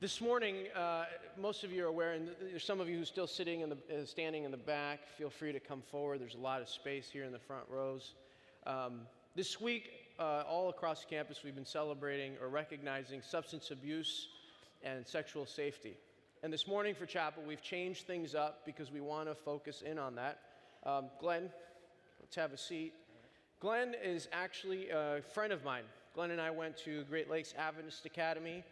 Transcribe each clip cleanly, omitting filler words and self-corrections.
This morning, most of you are aware, and there's some of you who are still standing in the back. Feel free to come forward. There's a lot of space here in the front rows. This week, all across campus, we've been celebrating or recognizing substance abuse and sexual safety. And this morning for chapel, we've changed things up because we want to focus in on that. Glenn, let's have a seat. Glenn is actually a friend of mine. Glenn and I went to Great Lakes Adventist Academy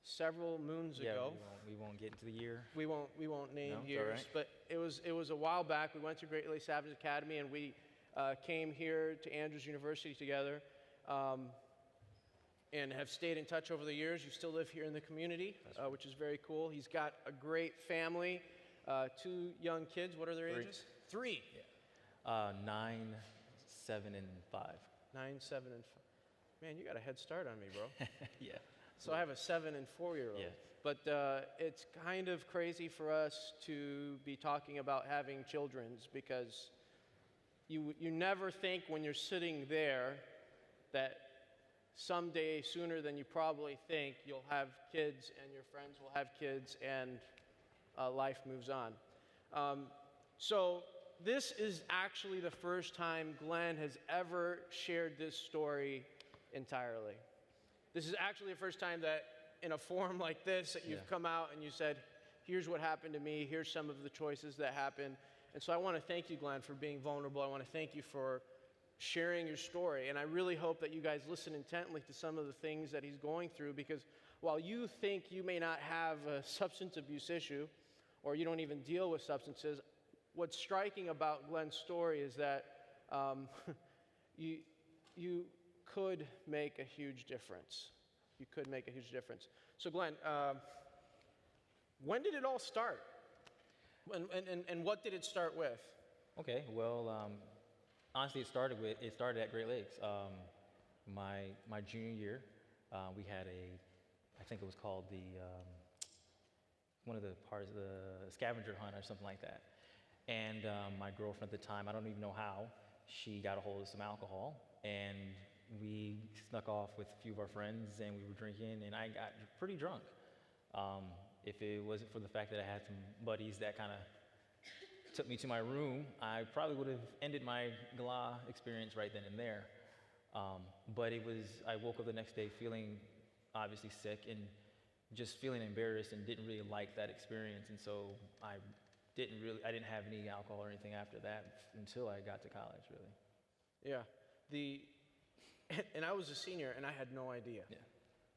several moons ago. We won't get into the year. We won't name years, right. but it was a while back. We went to Great Lakes Adventist Academy, and we came here to Andrews University together, and have stayed in touch over the years. You still live here in the community, which is very cool. He's got a great family, 2 young kids. What are their ages? 3. Yeah. 9, 7, and 5. 9, 7, and 5. Man, you got a head start on me, bro. Yeah. So I have a 7 and 4-year-old. Yeah. But it's kind of crazy for us to be talking about having children's because you never think when you're sitting there that someday, sooner than you probably think, you'll have kids and your friends will have kids and life moves on. So this is actually the first time Glenn has ever shared this story entirely. This is actually the first time that in a forum like this that you've come out and you said, here's what happened to me, here's some of the choices that happened. And so I want to thank you, Glenn, for being vulnerable. I want to thank you for sharing your story. And I really hope that you guys listen intently to some of the things that he's going through, because while you think you may not have a substance abuse issue, or you don't even deal with substances, what's striking about Glenn's story is that you could make a huge difference. You could make a huge difference. So Glenn, when did it all start? And what did it start with? Okay. Well, honestly, it started at Great Lakes. My junior year, we had I think it was called one of the parts of the scavenger hunt or something like that. And my girlfriend at the time, I don't even know how, she got a hold of some alcohol, and we snuck off with a few of our friends, and we were drinking, and I got pretty drunk. If it wasn't for the fact that I had some buddies that kind of took me to my room, I probably would have ended my GLA experience right then and there. But I woke up the next day feeling obviously sick and just feeling embarrassed and didn't really like that experience. And so I didn't have any alcohol or anything after that until I got to college, really. Yeah. And I was a senior and I had no idea. Yeah.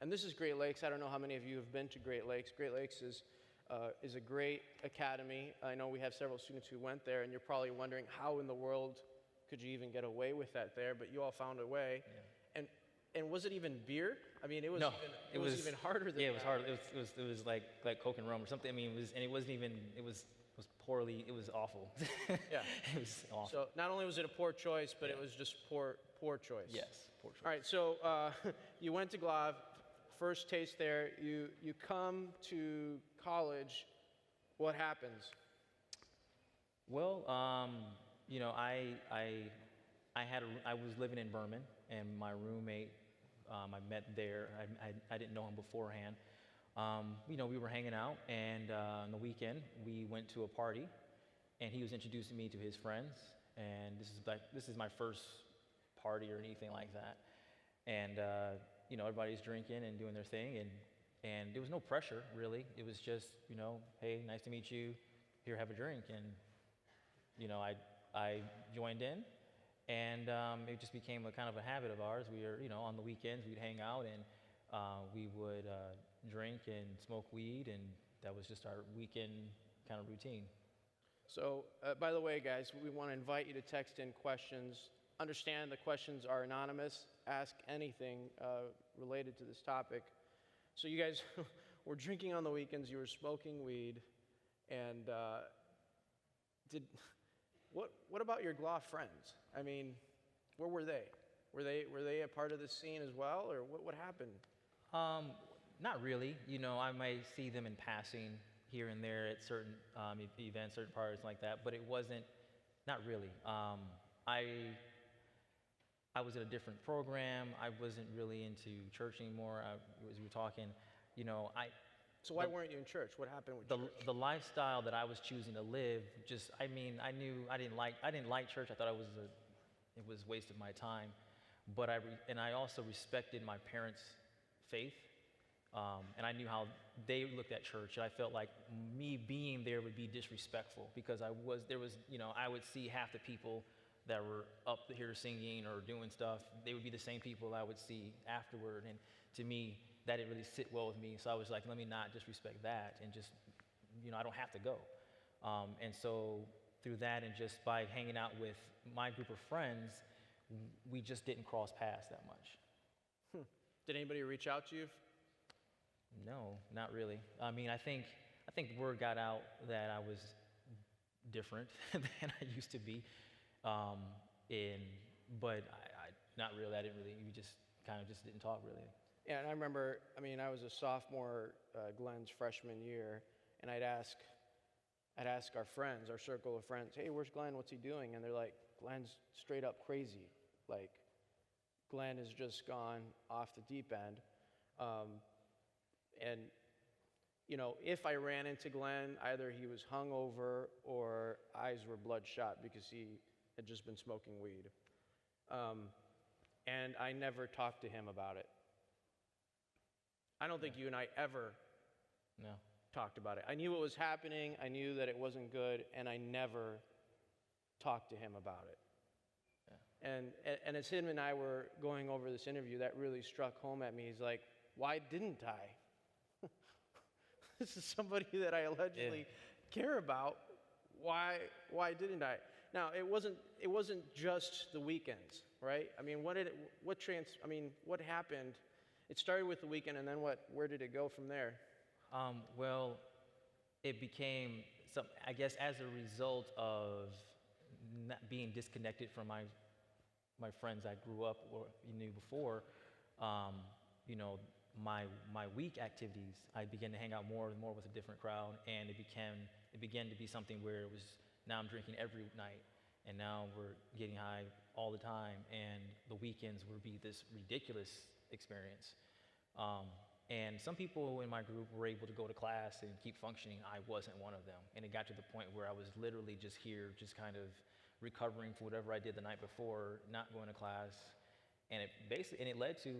And this is Great Lakes. I don't know how many of you have been to Great Lakes. Great Lakes is a great academy. I know we have several students who went there, and you're probably wondering how in the world could you even get away with that there, but you all found a way. Yeah. And was it even beer? I mean, it was even harder than that. Yeah, it was hard. It was like Coke and rum or something. I mean, it was awful. Yeah. It was awful. So not only was it a poor choice, but it was just poor choice. Yes, poor choice. All right, so you went to GLAV, first taste there. You come to college. What happens? Well, I was living in Berman, and my roommate I met there. I didn't know him beforehand. We were hanging out, and on the weekend we went to a party, and he was introducing me to his friends. And this is my first party or anything like that. And everybody's drinking and doing their thing, and there was no pressure really. It was just hey, nice to meet you. Here, have a drink. And I joined in, and it just became a kind of a habit of ours. We were on the weekends we'd hang out, and we would drink and smoke weed, and that was just our weekend kind of routine. So, by the way, guys, we want to invite you to text in questions. Understand the questions are anonymous. Ask anything related to this topic. So you guys were drinking on the weekends, you were smoking weed, and what about your GLA friends? I mean, where were they? Were they a part of the scene as well, or what happened? Not really. I might see them in passing here and there at certain events, certain parties like that, but it wasn't, not really. I was in a different program. I wasn't really into church anymore. As we were talking, you know, So why the, weren't you in church? What happened with the church? the lifestyle that I was choosing to live, just I mean, I knew I didn't like church. I thought it was a waste of my time. But I also respected my parents' faith, and I knew how they looked at church. And I felt like me being there would be disrespectful because I would see half the people that were up here singing or doing stuff. They would be the same people I would see afterward, and to me, that didn't really sit well with me. So I was like, let me not disrespect that, and just, I don't have to go. And so through that, and just by hanging out with my group of friends, we just didn't cross paths that much. Did anybody reach out to you? No, not really. I mean, I think word got out that I was different than I used to be, but not really. I didn't really. We just kind of just didn't talk really. Yeah, and I remember, I was a sophomore, Glenn's freshman year, and I'd ask our friends, our circle of friends, hey, where's Glenn? What's he doing? And they're like, Glenn's straight up crazy. Like, Glenn has just gone off the deep end. And, if I ran into Glenn, either he was hungover or eyes were bloodshot because he had just been smoking weed. And I never talked to him about it. I don't think you and I ever No. talked about it. I knew what was happening, I knew that it wasn't good, and I never talked to him about it. Yeah. And as him and I were going over this interview, that really struck home at me. He's like, why didn't I? This is somebody that I allegedly care about. Why didn't I? Now, it wasn't just the weekends, right? I mean, what happened? It started with the weekend, and then where did it go from there? Well, it became I guess as a result of not being disconnected from my friends I grew up or knew before. My week activities, I began to hang out more and more with a different crowd, and it began to be something where it was now I'm drinking every night, and now we're getting high all the time, and the weekends would be this ridiculous experience. And some people in my group were able to go to class and keep functioning. I wasn't one of them. And it got to the point where I was literally just here, just kind of recovering for whatever I did the night before, not going to class. And it led to,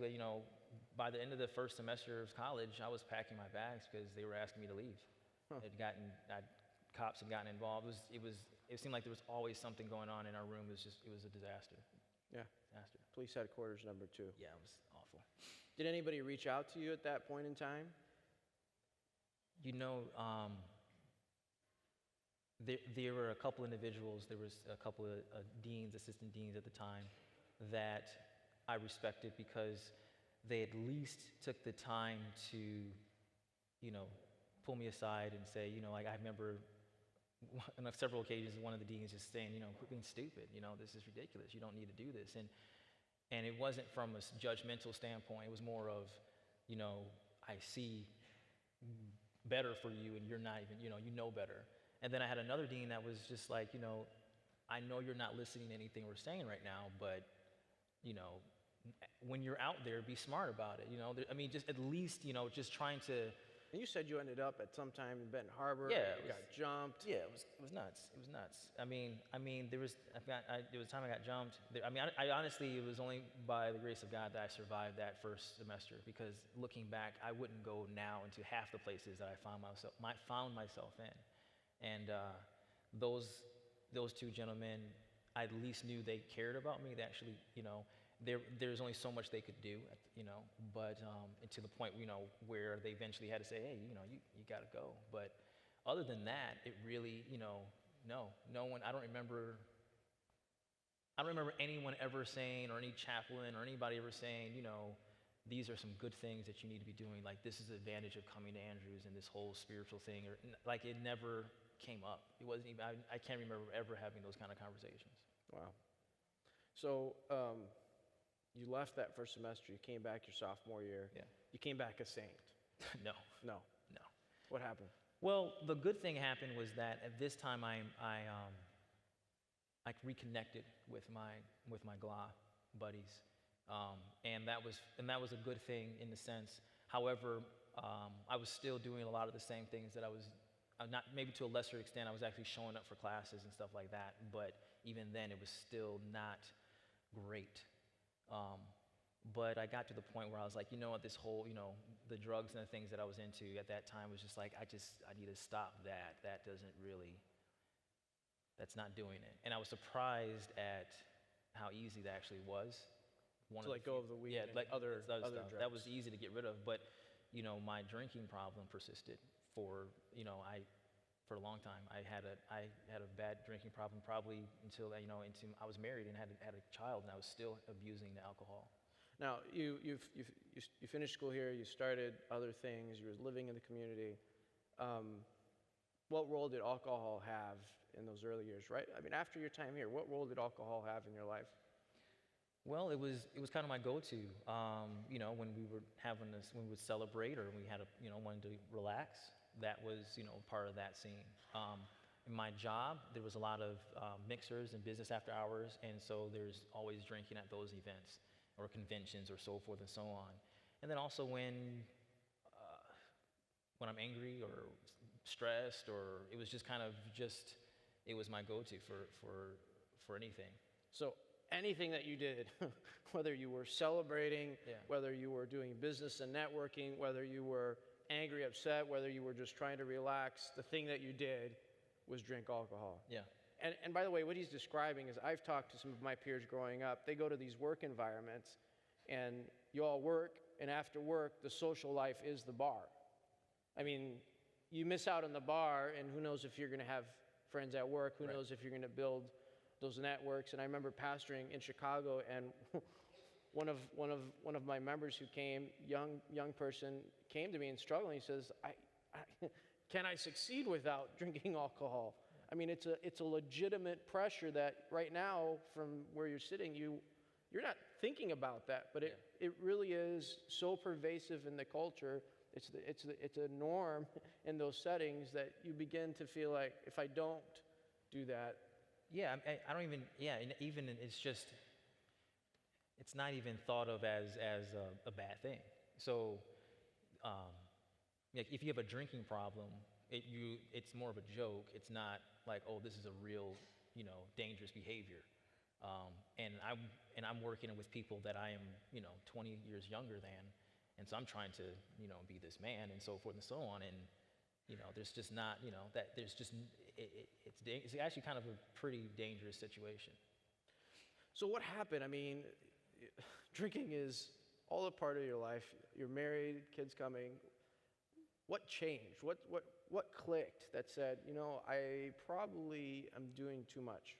by the end of the first semester of college, I was packing my bags because they were asking me to leave. Huh. Cops had gotten involved. It seemed like there was always something going on in our room. It was a disaster. Yeah. Disaster. Police headquarters number 2. Yeah, it was awful. Did anybody reach out to you at that point in time? There were a couple individuals, there was a couple of deans, assistant deans at the time, that I respected because they at least took the time to, pull me aside and say, like I remember on several occasions, one of the deans just saying, quit being stupid, this is ridiculous, you don't need to do this. And it wasn't from a judgmental standpoint. It was more of, I see better for you and you're not even, you know better. And then I had another dean that was just like, I know you're not listening to anything we're saying right now, but, when you're out there, be smart about it. Just at least, just trying to. And you said you ended up at some time in Benton Harbor. Yeah, you got jumped. Yeah, it was nuts. It was nuts. There was a time I got jumped. I honestly, it was only by the grace of God that I survived that first semester. Because looking back, I wouldn't go now into half the places that I found myself in. And those two gentlemen, I at least knew they cared about me. They actually, there's only so much they could do, but to the point, where they eventually had to say, hey, you got to go. But other than that, it really, no one, I don't remember anyone ever saying, or any chaplain or anybody ever saying, these are some good things that you need to be doing. Like, this is the advantage of coming to Andrews and this whole spiritual thing, or like it never came up. It wasn't even, I can't remember ever having those kind of conversations. Wow. So, you left that first semester, you came back your sophomore year. Yeah. You came back a saint. No. What happened? Well, the good thing happened was that at this time I reconnected with my GLA, buddies, and that was a good thing in the sense. However, I was still doing a lot of the same things that I was not, maybe to a lesser extent. I was actually showing up for classes and stuff like that, but even then, it was still not great. Um, but I got to the point where I was like, you know what, this whole, the drugs and the things that I was into at that time was just like, I need to stop that. That doesn't really, that's not doing it. And I was surprised at how easy that actually was. To let go of the weed Yeah, and like other stuff. drugs. That was easy to get rid of, but my drinking problem persisted for for a long time. I had a bad drinking problem probably until into I was married and had a child, and I was still abusing the alcohol. Now, you finished school here, you started other things, you were living in the community. What role did alcohol have in those early years, right? I mean, after your time here, what role did alcohol have in your life? Well, it was kind of my go-to. When we were having this, when we would celebrate or we had wanted to relax, that was part of that scene. In my job, there was a lot of mixers and business after hours, and so there's always drinking at those events or conventions or so forth and so on. And then also when I'm angry or stressed, or it was just kind of it was my go-to for anything. So anything that you did, whether you were celebrating, Yeah. whether you were doing business and networking, whether you were angry, upset, whether you were just trying to relax, the thing that you did was drink alcohol. Yeah. And by the way, what he's describing is I've talked to some of my peers growing up. They go to these work environments, and you all work, and after work, the social life is the bar. I mean, you miss out on the bar, and who knows if you're going to have friends at work, who Right. knows if you're going to build those networks. And I remember pastoring in Chicago, and one of my members who came, young person, came to me and struggling. He says, can I succeed without drinking alcohol? I mean, it's a legitimate pressure that right now, from where you're sitting, you're not thinking about that, but it really is so pervasive in the culture. It's a norm in those settings that you begin to feel like, if I don't do that. Yeah, I don't even. Yeah, and even it's not even thought of as a bad thing. So, like if you have a drinking problem, it's more of a joke. It's not like, oh, this is a real, dangerous behavior. And I'm working with people that I am, 20 years younger than, and so I'm trying to, be this man and so forth and so on. And there's just not, that there's just it's actually kind of a pretty dangerous situation. So what happened? I mean, drinking is all a part of your life. You're married, kids coming. What changed? What clicked that said, I probably am doing too much?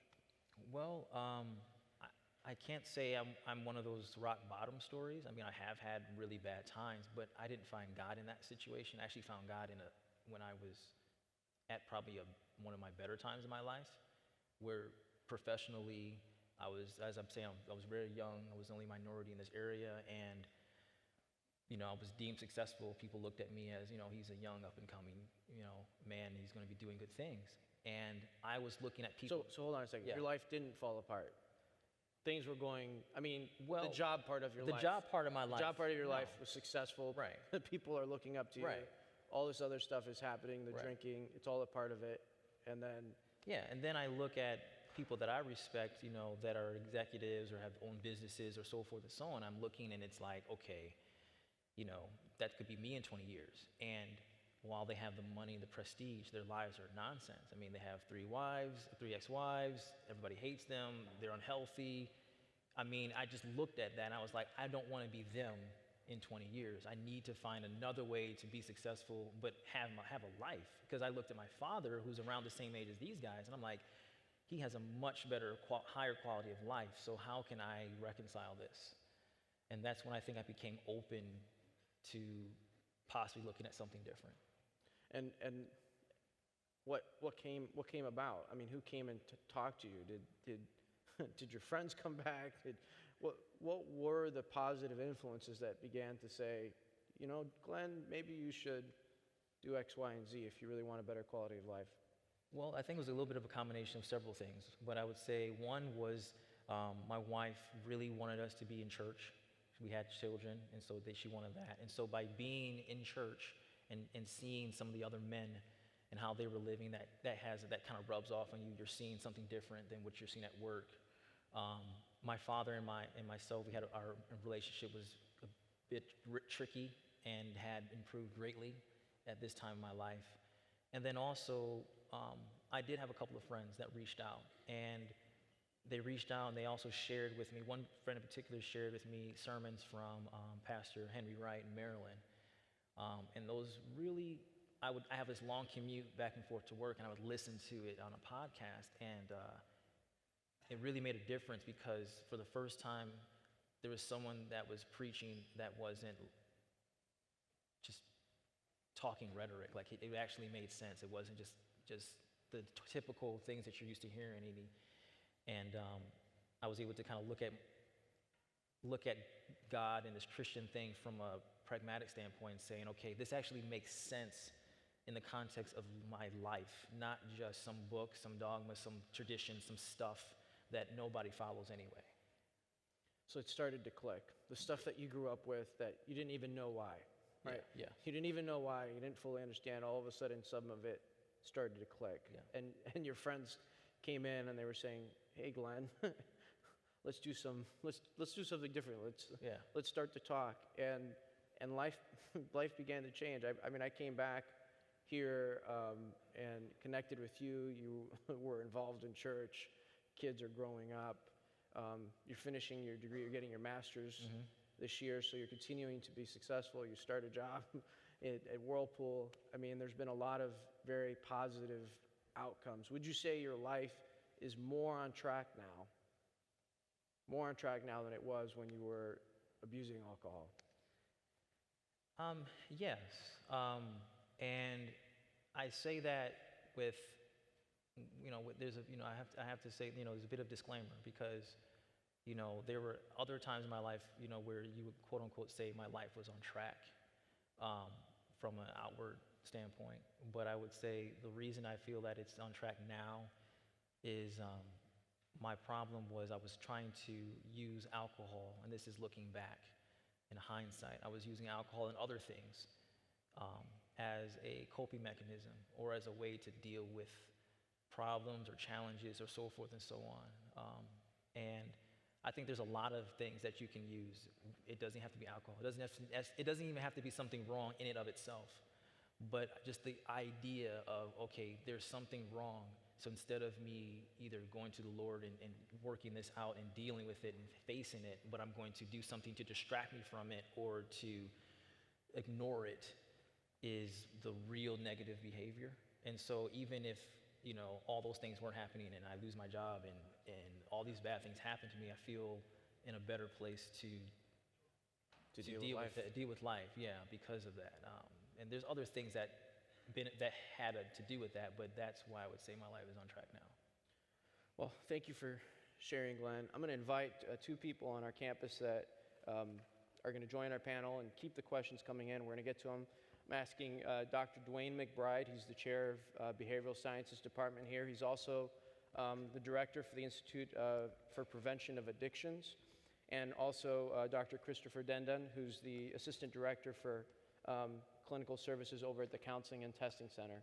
Well, I can't say I'm one of those rock bottom stories. I mean, I have had really bad times, but I didn't find God in that situation. I actually found God when I was at probably one of my better times in my life, where professionally I was, as I'm saying, I was very young. I was the only minority in this area, and I was deemed successful. People looked at me as, he's a young up and coming, man. He's going to be doing good things. And I was looking at people. So hold on a second. Yeah. Your life didn't fall apart. Things were going. I mean, Well, the job part of your life. The job part of my life. The job part of your no. life was successful. Right. People are looking up to you. Right. All this other stuff is happening. The Right. drinking. It's all a part of it. And then. Yeah, and then I look at people that I respect, that are executives or have owned businesses or so forth and so on. I'm looking, and it's like, okay, that could be me in 20 years. And while they have the money and the prestige, their lives are nonsense. I mean, they have 3 wives, 3 ex-wives. Everybody hates them. They're unhealthy. I mean, I just looked at that, and I was like, I don't want to be them in 20 years. I need to find another way to be successful, but have a life. Because I looked at my father, who's around the same age as these guys, and I'm like, he has a much better, higher quality of life. So how can I reconcile this? And that's when I think I became open to possibly looking at something different. And what came about? I mean, who came and talked to you? Did your friends come back? What were the positive influences that began to say, Glenn, maybe you should do X, Y, and Z if you really want a better quality of life? Well, I think it was a little bit of a combination of several things. But I would say one was my wife really wanted us to be in church. We had children, and so she wanted that. And so by being in church and seeing some of the other men and how they were living, that kind of rubs off on you. You're seeing something different than what you're seeing at work. My father and myself, our relationship was a bit tricky and had improved greatly at this time in my life. And then also, I did have a couple of friends that reached out, and they reached out and they also shared with me. One friend in particular shared with me sermons from Pastor Henry Wright in Maryland. And those really, I have this long commute back and forth to work, and I would listen to it on a podcast, and it really made a difference because for the first time, there was someone that was preaching that wasn't just talking rhetoric. Like it actually made sense. It wasn't just the typical things that you're used to hearing. And I was able to kind of look at God and this Christian thing from a pragmatic standpoint, saying, okay, this actually makes sense in the context of my life, not just some book, some dogma, some tradition, some stuff that nobody follows anyway. So it started to click. The stuff that you grew up with that you didn't even know why, right? Yeah. You didn't even know why. You didn't fully understand. All of a sudden, some of it started to click. Yeah. And your friends came in and they were saying, "Hey, Glenn, let's do something different. Let's start to talk." And life began to change. I mean, I came back here and connected with you. You were involved in church. Kids are growing up. You're finishing your degree. You're getting your master's this year, so you're continuing to be successful. You start a job at Whirlpool. I mean, there's been a lot of very positive outcomes. Would you say your life is more on track now? More on track now than it was when you were abusing alcohol? Yes. And I say that with, I have to say, there's a bit of disclaimer because, there were other times in my life, where you would quote unquote say my life was on track from an outward standpoint. But I would say the reason I feel that it's on track now is my problem was I was trying to use alcohol, and this is looking back in hindsight. I was using alcohol and other things as a coping mechanism or as a way to deal with problems or challenges or so forth and so on. And I think there's a lot of things that you can use. It doesn't have to be alcohol. It doesn't even have to be something wrong in and of itself. But just the idea of, okay, there's something wrong. So instead of me either going to the Lord and working this out and dealing with it and facing it, but I'm going to do something to distract me from it or to ignore it is the real negative behavior. And so even if, all those things weren't happening and I lose my job and all these bad things happen to me, I feel in a better place to deal with life, because of that. And there's other things that had to do with that, but that's why I would say my life is on track now. Well, thank you for sharing, Glenn. I'm going to invite two people on our campus that are going to join our panel and keep the questions coming in. We're going to get to them. I'm asking Dr. Dwayne McBride. He's the chair of Behavioral Sciences Department here. He's also the director for the Institute for Prevention of Addictions, and also Dr. Christopher Dendon, who's the assistant director for clinical services over at the Counseling and Testing Center.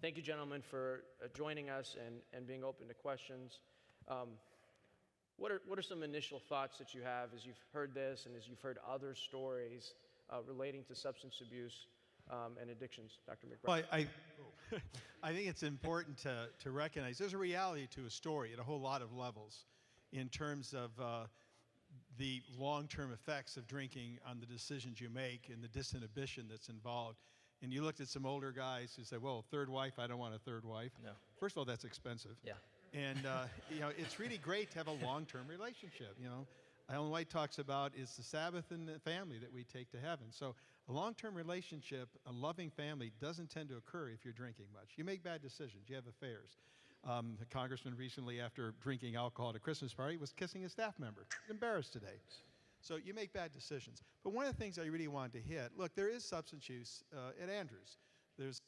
Thank you, gentlemen, for joining us and being open to questions. What are some initial thoughts that you have as you've heard this and as you've heard other stories relating to substance abuse and addictions, Dr. McBride? Well, I think it's important to recognize there's a reality to a story at a whole lot of levels in terms of the long-term effects of drinking on the decisions you make and the disinhibition that's involved. And you looked at some older guys who said, well, third wife, I don't want a third wife. No. First of all, that's expensive. Yeah. And, it's really great to have a long-term relationship, Ellen White talks about is the Sabbath and the family that we take to heaven. So a long-term relationship, a loving family doesn't tend to occur if you're drinking much. You make bad decisions. You have affairs. The congressman recently, after drinking alcohol at a Christmas party, was kissing a staff member. He's embarrassed today. So you make bad decisions. But one of the things I really wanted to hit, look, there is substance use at Andrews. There's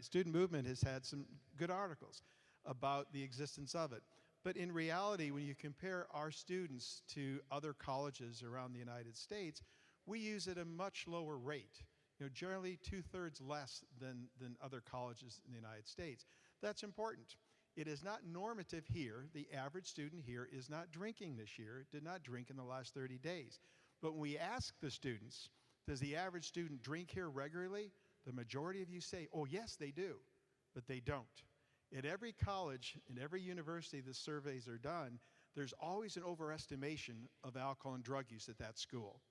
student movement has had some good articles about the existence of it. But in reality, when you compare our students to other colleges around the United States, we use it at a much lower rate. Generally 2/3 less than other colleges in the United States. That's important. It is not normative here. The average student here is not drinking this year, did not drink in the last 30 days. But when we ask the students, does the average student drink here regularly? The majority of you say, oh, yes, they do, but they don't. At every college, in every university the surveys are done, there's always an overestimation of alcohol and drug use at that school.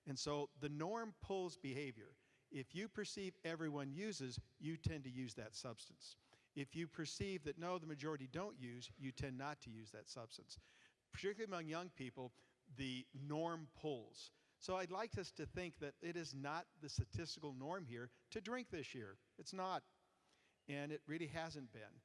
And so the norm pulls behavior. If you perceive everyone uses, you tend to use that substance. If you perceive that no, the majority don't use, you tend not to use that substance. Particularly among young people, the norm pulls. So I'd like us to think that it is not the statistical norm here to drink this year. It's not. And it really hasn't been.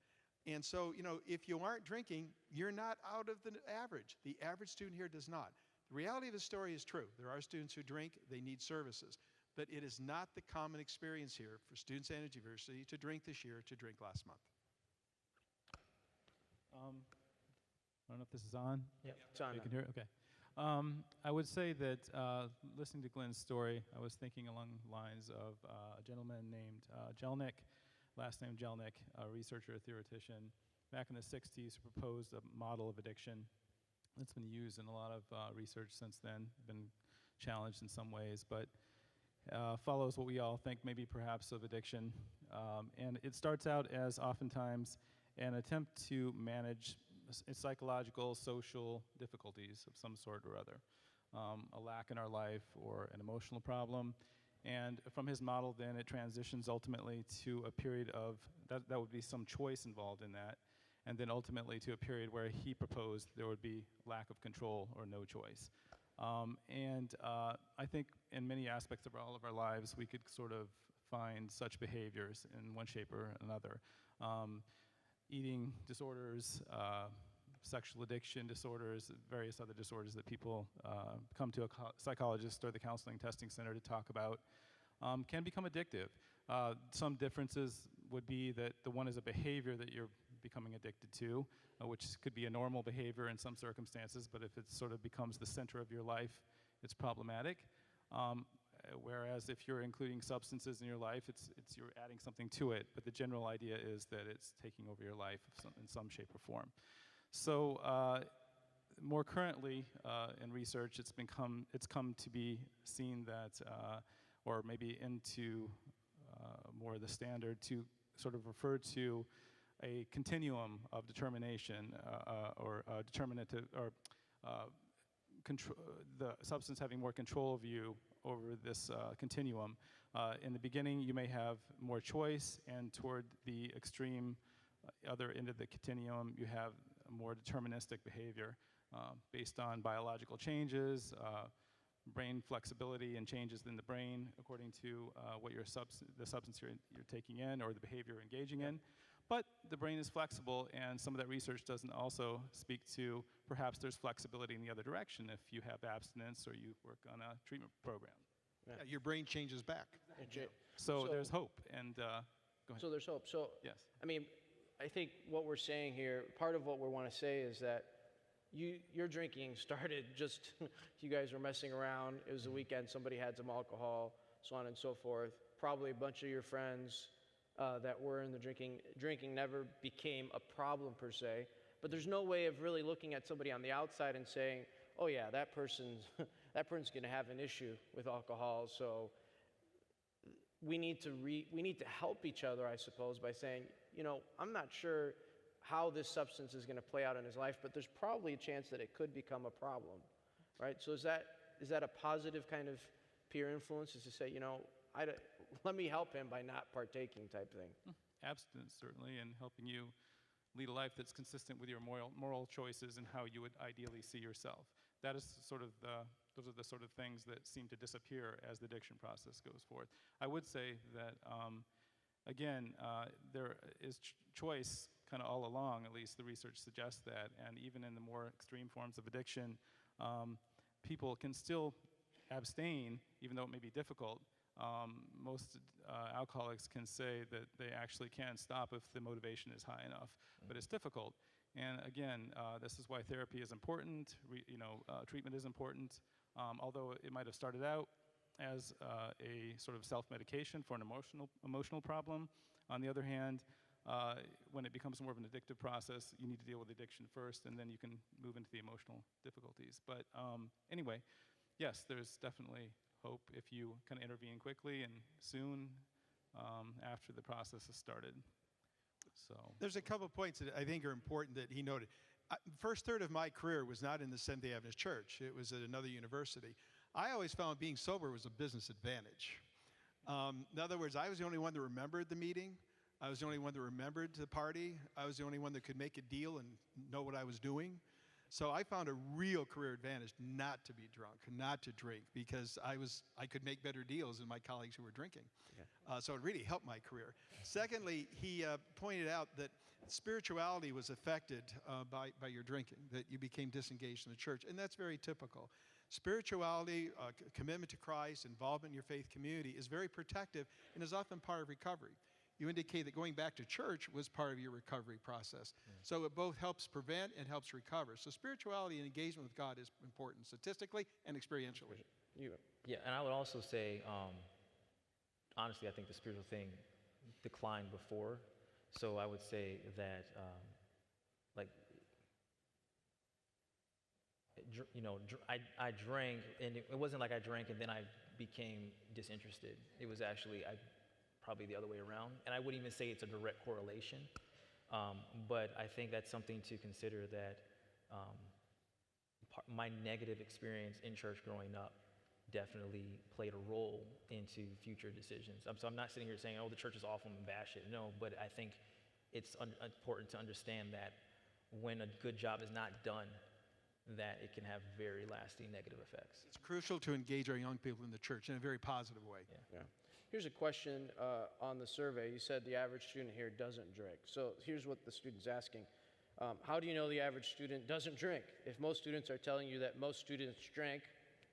And so, if you aren't drinking, you're not out of the average. The average student here does not. The reality of the story is true. There are students who drink, they need services. But it is not the common experience here for students at Energy University to drink this year, to drink last month. I don't know if this is on. Yep. It's on You now. can hear it? Okay. I would say that listening to Glenn's story, I was thinking along the lines of a gentleman named Jellinek, last name Jellinek, a researcher, theoretician, back in the 60s proposed a model of addiction that's been used in a lot of research since then, been challenged in some ways, but follows what we all think maybe perhaps of addiction. And it starts out as oftentimes an attempt to manage psychological, social difficulties of some sort or other, a lack in our life or an emotional problem. And from his model, then it transitions ultimately to a period of, that would be some choice involved in that, and then ultimately to a period where he proposed there would be lack of control or no choice. I think in many aspects of all of our lives, we could sort of find such behaviors in one shape or another. Eating disorders, sexual addiction disorders, various other disorders that people come to a psychologist or the counseling testing center to talk about can become addictive. Some differences would be that the one is a behavior that you're becoming addicted to, which could be a normal behavior in some circumstances, but if it sort of becomes the center of your life, it's problematic. Whereas if you're including substances in your life, it's you're adding something to it, but the general idea is that it's taking over your life in some shape or form. So more currently in research, it's come to be seen that, or maybe into more of the standard, to sort of refer to a continuum of determination or determinative, or the substance having more control of you over this continuum. In the beginning, you may have more choice, and toward the extreme other end of the continuum, you have more deterministic behavior based on biological changes, brain flexibility and changes in the brain according to what the substance you're taking in or the behavior you're engaging in. But the brain is flexible, and some of that research doesn't also speak to perhaps there's flexibility in the other direction if you have abstinence or you work on a treatment program. Yeah, your brain changes back. So there's hope, and go ahead. So there's hope. So, Yes. I mean, I think what we're saying here, part of what we want to say is that your drinking started just, you guys were messing around. It was the weekend, somebody had some alcohol, so on and so forth. Probably a bunch of your friends that were in the drinking never became a problem per se. But there's no way of really looking at somebody on the outside and saying, oh yeah, that person's going to have an issue with alcohol. So we need to help each other, I suppose, by saying, I'm not sure how this substance is going to play out in his life, but there's probably a chance that it could become a problem, right? So is that a positive kind of peer influence, is to say, let me help him by not partaking type thing? Abstinence, certainly, and helping you lead a life that's consistent with your moral choices and how you would ideally see yourself. That is those are the sort of things that seem to disappear as the addiction process goes forth. I would say that, again, there is choice kind of all along, at least the research suggests that, and even in the more extreme forms of addiction, people can still abstain, even though it may be difficult. Most alcoholics can say that they actually can stop if the motivation is high enough, but it's difficult. And again, this is why therapy is important, treatment is important. Although it might have started out as a sort of self-medication for an emotional problem. On the other hand, when it becomes more of an addictive process, you need to deal with addiction first, and then you can move into the emotional difficulties. But anyway, yes, there's definitely hope if you kind of intervene quickly and soon after the process has started. So There's a couple of points that I think are important that he noted. First third of my career was not in the Seventh-day Adventist Church. It was at another university. I always found being sober was a business advantage. In other words, I was the only one that remembered the meeting. I was the only one that remembered the party. I was the only one that could make a deal and know what I was doing. So I found a real career advantage not to be drunk, not to drink, because I could make better deals than my colleagues who were drinking. So it really helped my career. Secondly, he pointed out that spirituality was affected by your drinking, that you became disengaged in the church, and that's very typical. Spirituality, commitment to Christ, involvement in your faith community is very protective and is often part of recovery. You indicate that going back to church was part of your recovery process. So it both helps prevent and helps recover. So spirituality and engagement with God is important statistically and experientially. Yeah, and I would also say, honestly, I think the spiritual thing declined before. So I would say that, I drank, and it wasn't like I drank and then I became disinterested. It was actually probably the other way around. And I wouldn't even say it's a direct correlation, but I think that's something to consider, that my negative experience in church growing up definitely played a role into future decisions. So I'm not sitting here saying, oh, the church is awful and bash it. No, but I think it's important to understand that when a good job is not done, that it can have very lasting negative effects. It's crucial to engage our young people in the church in a very positive way. Yeah. Here's a question on the survey. You said the average student here doesn't drink. So here's what the student's asking. How do you know the average student doesn't drink? If most students are telling you that most students drink,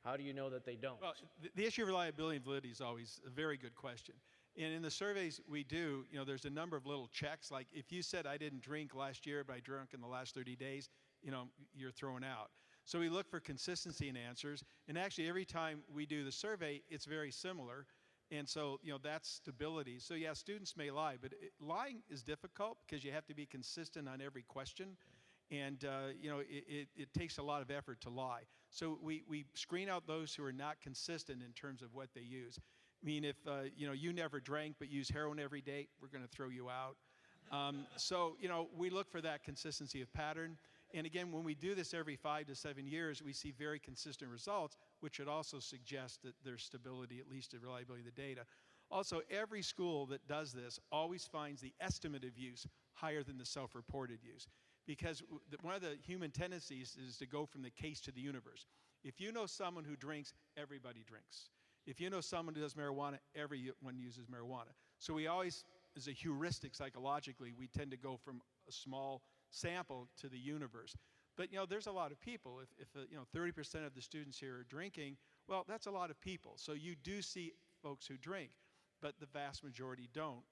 how do you know that they don't? Well, the issue of reliability and validity is always a very good question. And in the surveys we do, there's a number of little checks. Like if you said I didn't drink last year, but I drank in the last 30 days, you're thrown out. So we look for consistency in answers. And actually every time we do the survey, it's very similar. And so, that's stability. So yeah, students may lie, but lying is difficult because you have to be consistent on every question. And, it takes a lot of effort to lie. So we screen out those who are not consistent in terms of what they use. I mean, if, you never drank but use heroin every day, we're going to throw you out. So, we look for that consistency of pattern. And again, when we do this every 5 to 7 years, we see very consistent results, which should also suggest that there's stability, at least the reliability of the data. Also, every school that does this always finds the estimate of use higher than the self-reported use. Because one of the human tendencies is to go from the case to the universe. If you know someone who drinks, everybody drinks. If you know someone who does marijuana, everyone uses marijuana. So we always, as a heuristic psychologically, we tend to go from a small sample to the universe. But there's a lot of people. If 30% of the students here are drinking, well, that's a lot of people. So you do see folks who drink, but the vast majority don't.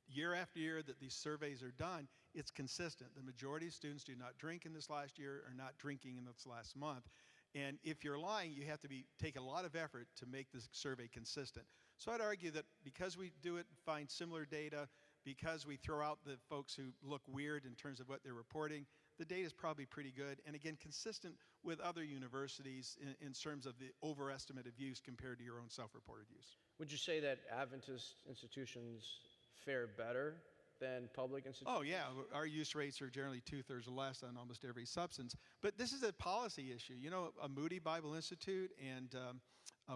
Year after year that these surveys are done, it's consistent. The majority of students do not drink in this last year or not drinking in this last month. And if you're lying, you have to take a lot of effort to make this survey consistent. So I'd argue that because we do it and find similar data, because we throw out the folks who look weird in terms of what they're reporting, the data is probably pretty good. And again, consistent with other universities in terms of the overestimate of use compared to your own self-reported use. Would you say that Adventist institutions fare better than public institutions? Oh, yeah. Our use rates are generally 2/3 or less on almost every substance. But this is a policy issue. A Moody Bible Institute and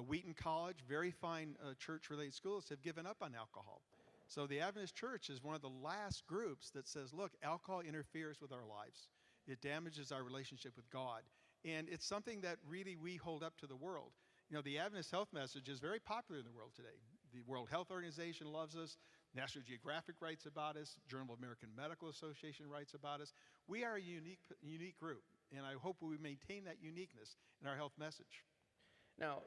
Wheaton College, very fine church-related schools, have given up on alcohol. So the Adventist Church is one of the last groups that says, look, alcohol interferes with our lives. It damages our relationship with God. And it's something that really we hold up to the world. The Adventist health message is very popular in the world today. The World Health Organization loves us. National Geographic writes about us. Journal of American Medical Association writes about us. We are a unique group, and I hope we maintain that uniqueness in our health message. Now,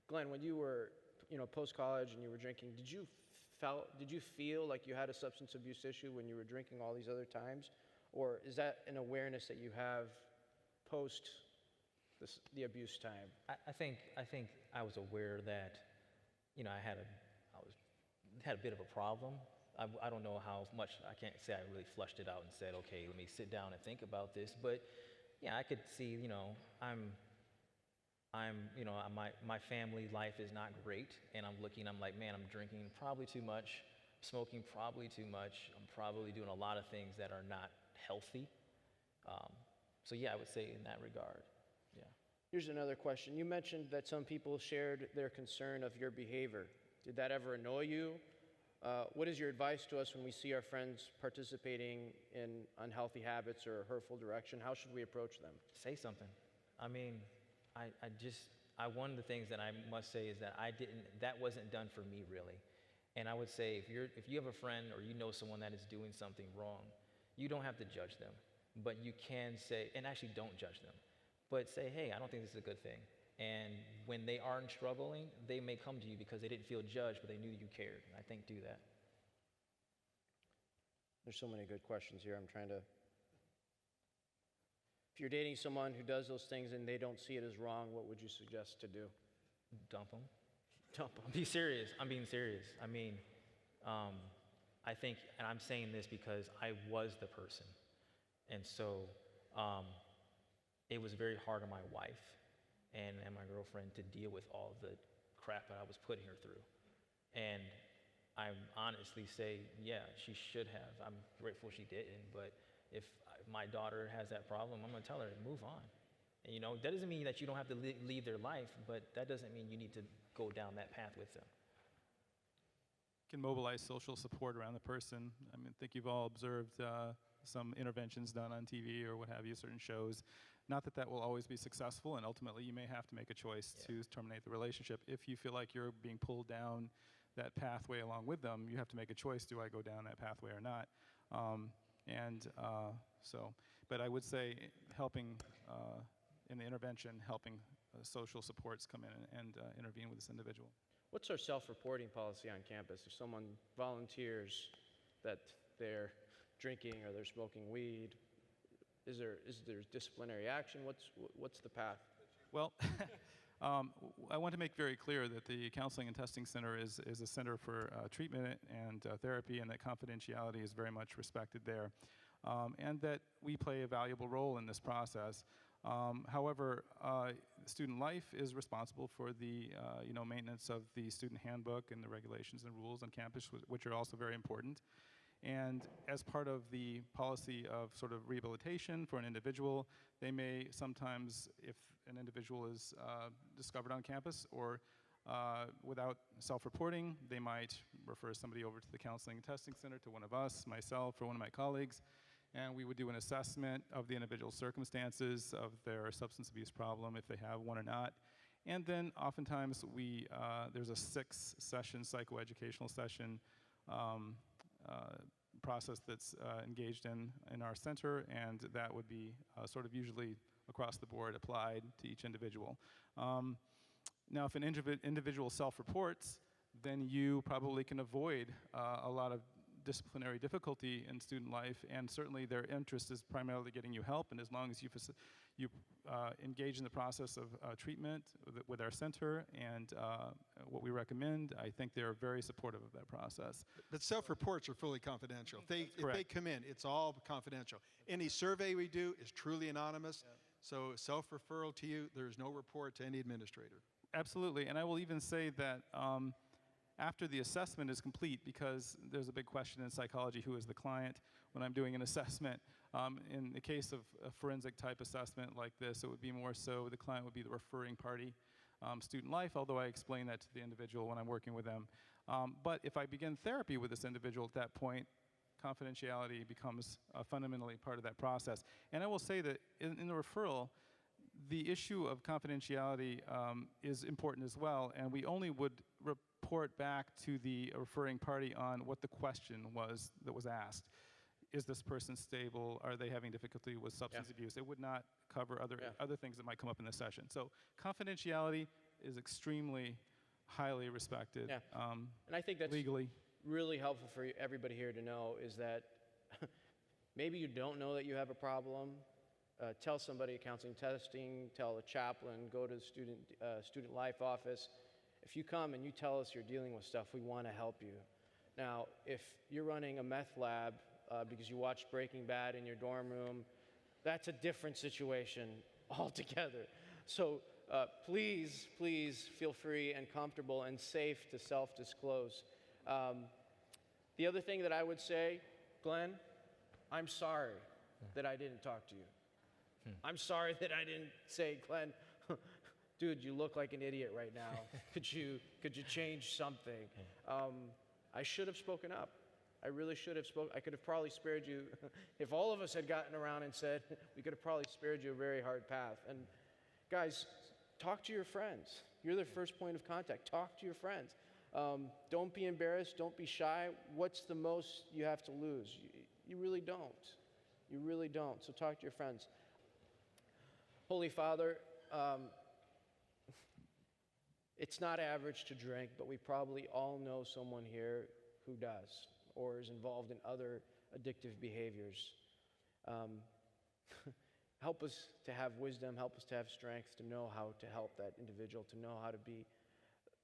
Glenn, when you were post-college and you were drinking, did you did you feel like you had a substance abuse issue when you were drinking all these other times? Or is that an awareness that you have post the abuse time? I think I was aware that, you know, I had a bit of a problem. I don't know how much, I can't say I really flushed it out and said, okay, let me sit down and think about this. But yeah, I could see, you know, you know, my family life is not great, and I'm like, man, I'm drinking probably too much, smoking probably too much. I'm probably doing a lot of things that are not healthy. So yeah, I would say in that regard, yeah. Here's another question. You mentioned that some people shared their concern of your behavior. Did that ever annoy you? What is your advice to us when we see our friends participating in unhealthy habits or hurtful direction? How should we approach them? Say something. I mean, one of the things that I must say is that that wasn't done for me really. And I would say if you have a friend or you know someone that is doing something wrong, you don't have to judge them, but you can say, and actually don't judge them, but say, hey, I don't think this is a good thing. And when they aren't struggling, they may come to you because they didn't feel judged, but they knew you cared. And I think do that. There's so many good questions here. I'm trying to. If you're dating someone who does those things and they don't see it as wrong, what would you suggest to do? Dump them. Dump them. Be serious. I'm being serious. I mean, I think, and I'm saying this because I was the person. And so it was very hard on my wife and my girlfriend to deal with all the crap that I was putting her through. And I honestly say, yeah, she should have. I'm grateful she didn't, but if my daughter has that problem, I'm gonna tell her to move on. And, you know, that doesn't mean that you don't have to leave their life, but that doesn't mean you need to go down that path with them. Can mobilize social support around the person. I mean, I think you've all observed some interventions done on TV or what have you, certain shows. Not that will always be successful, and ultimately you may have to make a choice to terminate the relationship. If you feel like you're being pulled down that pathway along with them, you have to make a choice, do I go down that pathway or not? But I would say helping in the intervention, helping social supports come in and intervene with this individual. What's our self-reporting policy on campus? If someone volunteers that they're drinking or they're smoking weed, is there disciplinary action? What's the path? Well, I want to make very clear that the Counseling and Testing Center is a center for treatment and therapy, and that confidentiality is very much respected there, and that we play a valuable role in this process. However, Student Life is responsible for the maintenance of the student handbook and the regulations and rules on campus, which are also very important. And as part of the policy of sort of rehabilitation for an individual, they may sometimes, if an individual is discovered on campus or without self-reporting, they might refer somebody over to the Counseling and Testing Center, to one of us, myself, or one of my colleagues, and we would do an assessment of the individual circumstances of their substance abuse problem, if they have one or not. And then oftentimes there's a 6-session psychoeducational session process that's engaged in our center, and that would be sort of usually across the board applied to each individual. Now, if an individual self-reports, then you probably can avoid a lot of disciplinary difficulty in student life, and certainly their interest is primarily getting you help, and as long as you engage in the process of treatment with our center and what we recommend, I think they're very supportive of that process. But self-reports are fully confidential. If they come in, it's all confidential. Any survey we do is truly anonymous, so self-referral to you, there is no report to any administrator. Absolutely, and I will even say that after the assessment is complete, because there's a big question in psychology, who is the client when I'm doing an assessment. In the case of a forensic type assessment like this, it would be more so the client would be the referring party, Student Life, although I explain that to the individual when I'm working with them. But if I begin therapy with this individual at that point, confidentiality becomes fundamentally part of that process. And I will say that in the referral, the issue of confidentiality is important as well, and we only would report back to the referring party on what the question was that was asked. Is this person stable? Are they having difficulty with substance abuse? It would not cover other things that might come up in the session. So confidentiality is extremely highly respected And I think that's legally. really helpful for everybody here to know is that maybe you don't know that you have a problem. Tell somebody at counseling testing, tell a chaplain, go to the student life office. If you come and you tell us you're dealing with stuff, we want to help you. Now, if you're running a meth lab because you watched Breaking Bad in your dorm room, that's a different situation altogether. So please feel free and comfortable and safe to self-disclose. The other thing that I would say, Glenn, I'm sorry that I didn't talk to you. I'm sorry that I didn't say, Glenn, dude, you look like an idiot right now. Could you change something? I should have spoken up. I really should have spoken. I could have probably spared you. If all of us had gotten around and said, we could have probably spared you a very hard path. And guys, talk to your friends. You're their first point of contact. Talk to your friends. Don't be embarrassed. Don't be shy. What's the most you have to lose? You really don't. You really don't. So talk to your friends. Holy Father, it's not average to drink, but we probably all know someone here who does or is involved in other addictive behaviors. Help us to have wisdom, help us to have strength to know how to help that individual, to know how to be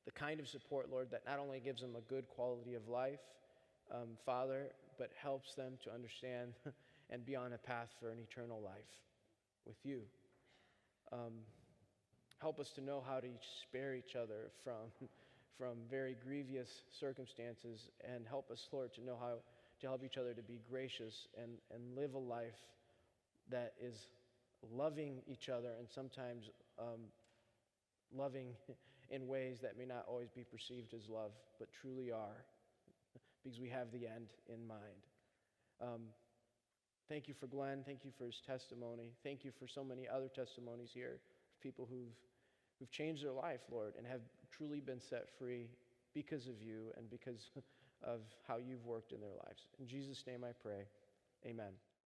the kind of support, Lord, that not only gives them a good quality of life, Father, but helps them to understand and be on a path for an eternal life with you. Help us to know how to spare each other from very grievous circumstances, and help us, Lord, to know how to help each other to be gracious and live a life that is loving each other and sometimes loving in ways that may not always be perceived as love, but truly are, because we have the end in mind. Thank you for Glenn. Thank you for his testimony. Thank you for so many other testimonies here of people who've changed their life, Lord, and have truly been set free because of you and because of how you've worked in their lives. In Jesus' name I pray, amen.